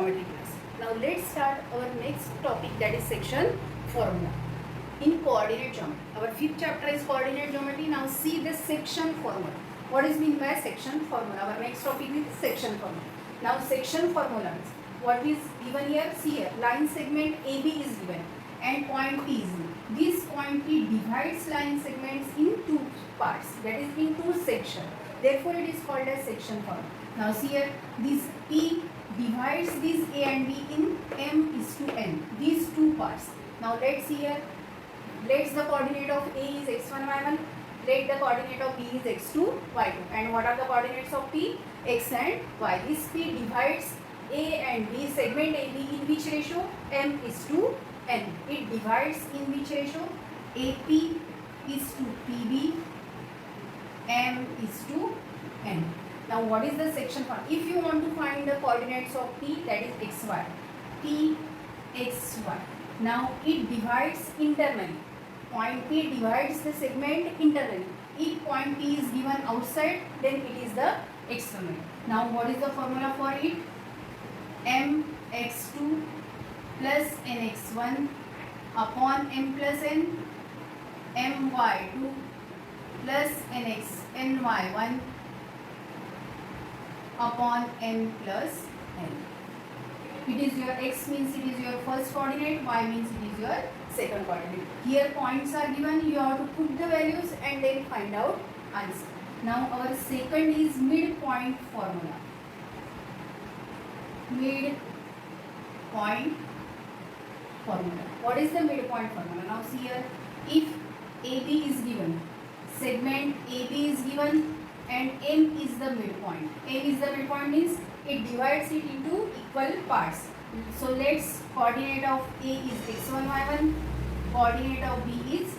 geometry class. Now let's start our next topic, that is section formula in coordinate geometry. Our fifth chapter is coordinate geometry. Now see the section formula. What is mean by section formula? Our next topic is section formula. Now section formula means what is given here? See here, line segment AB is given and point P is given. This point P divides line segments in two parts, that is in two sections. Therefore it is called as section formula. Now see here, this P divides this A and B in M is to N, these two parts. Now let's see here, let the coordinate of A is x1, y1, let the coordinate of B is x2, y2. And what are the coordinates of P? X and y. This P divides A and B, segment AB, in which ratio? M is to N. It divides in which ratio? AP is to PB, M is to N. Now what is the section formula? If you want to find the coordinates of P, that is xy, P, xy. Now it divides internally. Point P divides the segment internally. If point P is given outside, then it is the external. Now what is the formula for it? Mx2 plus nx1 upon m plus n, my2 plus ny1 upon n plus n. It is your x means it is your first coordinate, y means it is your second coordinate. Here points are given, you have to put the values and then find out answer. Now our second is midpoint formula. Midpoint formula. What is the midpoint formula? Now see here, if AB is given, segment AB is given and M is the midpoint. M is the midpoint means it divides it into equal parts. So let's, coordinate of A is x1, y1, coordinate of B is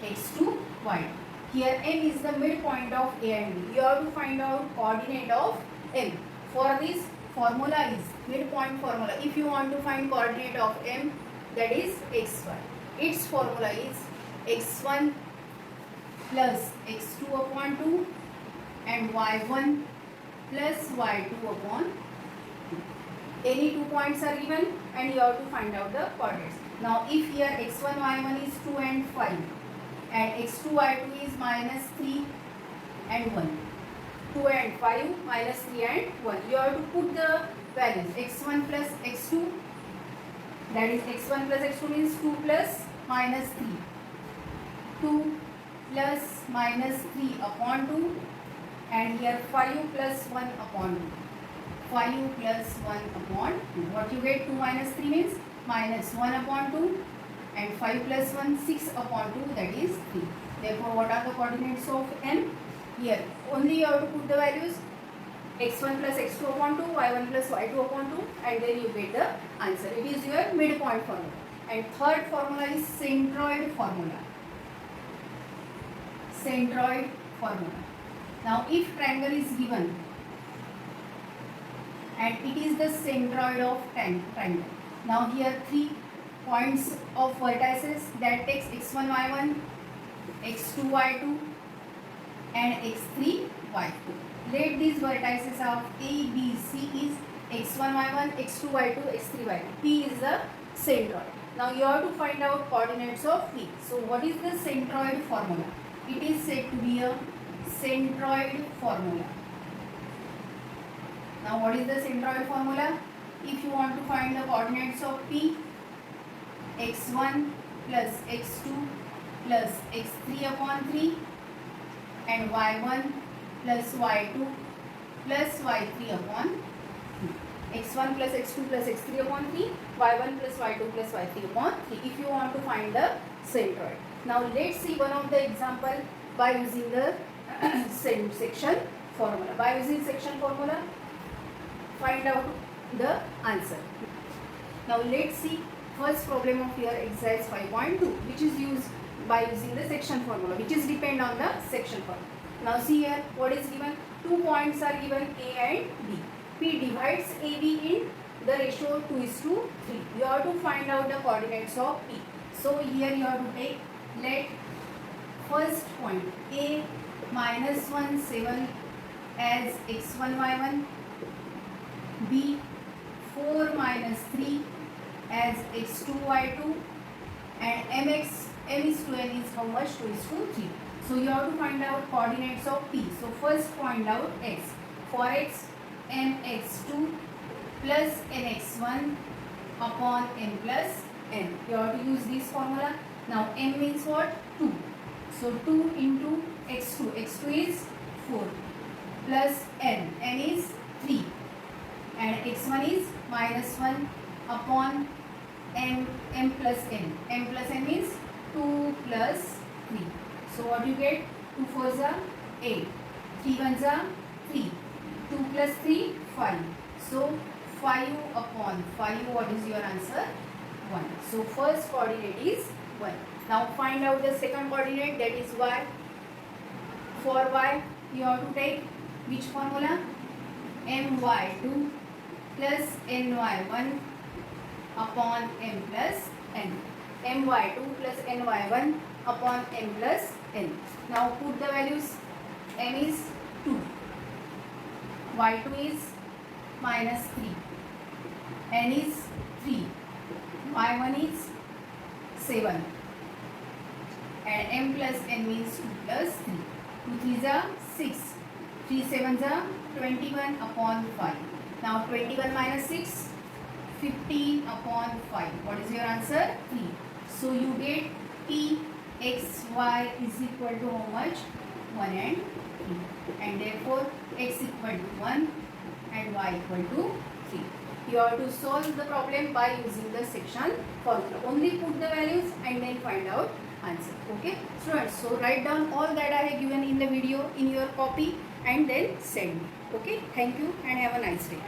x2, y2. Here M is the midpoint of A and B. You have to find out coordinate of M. For this, formula is midpoint formula. If you want to find coordinate of M, that is xy. Its formula is x1 plus x2 upon 2 and y1 plus y2 upon 2. Any 2 points are given and you have to find out the coordinates. Now if here x1, y1 is 2 and 5 and x2, y2 is minus 3 and 1. 2 and 5 minus 3 and 1. You have to put the values x1 plus x2, that is x1 plus x2 means 2 plus minus 3. 2 plus minus 3 upon 2 and here 5 plus 1 upon 2. 5 plus 1 upon 2. What you get? 2 minus 3 means minus 1 upon 2 and 5 plus 1, 6 upon 2, that is 3. Therefore what are the coordinates of M? Here only you have to put the values x1 plus x2 upon 2, y1 plus y2 upon 2 and then you get the answer. It is your midpoint formula. And third formula is centroid formula. Centroid formula. Now if triangle is given and it is the centroid of triangle. Now here 3 points of vertices, that takes x1, y1, x2, y2 and x3, y2. Let these vertices of A, B, C is x1, y1, x2, y2, x3, y2. P is the centroid. Now you have to find out coordinates of P. So what is the centroid formula? It is said to be a centroid formula. Now what is the centroid formula? If you want to find the coordinates of P, x1 plus x2 plus x3 upon 3 and y1 plus y2 plus y3 upon 3. x1 plus x2 plus x3 upon 3, y1 plus y2 plus y3 upon 3. If you want to find the centroid. Now let's see one of the example by using the section formula. By using section formula, find out the answer. Now let's see first problem of your exercise 5.2, which is used by using the section formula, which is depend on the section formula. Now see here what is given. 2 points are given, A and B. P divides AB in the ratio 2:3. You have to find out the coordinates of P. So here you have to take, let first point A minus 1, 7 as x1, y1, B 4 minus 3 as x2 y2, and m is to n is how much? 2 is to 3. So you have to find out coordinates of P. So first find out x. For x, mx2 plus nx1 upon n plus n. You have to use this formula. Now m means what? 2. So 2 into x2. x2 is 4 plus n. n is 3. And x1 is minus 1 upon m plus n. m plus n means 2 plus 3. So what you get? 2 4s are 8. 3 1s are 3. 2 plus 3, 5. So 5 upon 5, what is your answer? 1. So first coordinate is 1. Now find out the second coordinate, that is y. For y, you have to take which formula? my2 plus ny1 upon m plus n. my2 plus ny1 upon m plus n. Now put the values. m is 2. y2 is minus 3. n is 3. y1 is 7. And m plus n means 2 plus 3. 2 3s are 6. 3 7s are 21 upon 5. Now 21 minus 6, 15 upon 5. What is your answer? 3. So you get P x y is equal to how much? 1 and 3. And therefore x equal to 1 and y equal to 3. You have to solve the problem by using the section formula. Only put the values and then find out answer. Okay students, so write down all that I have given in the video in your copy and then send me. Okay, thank you and have a nice day.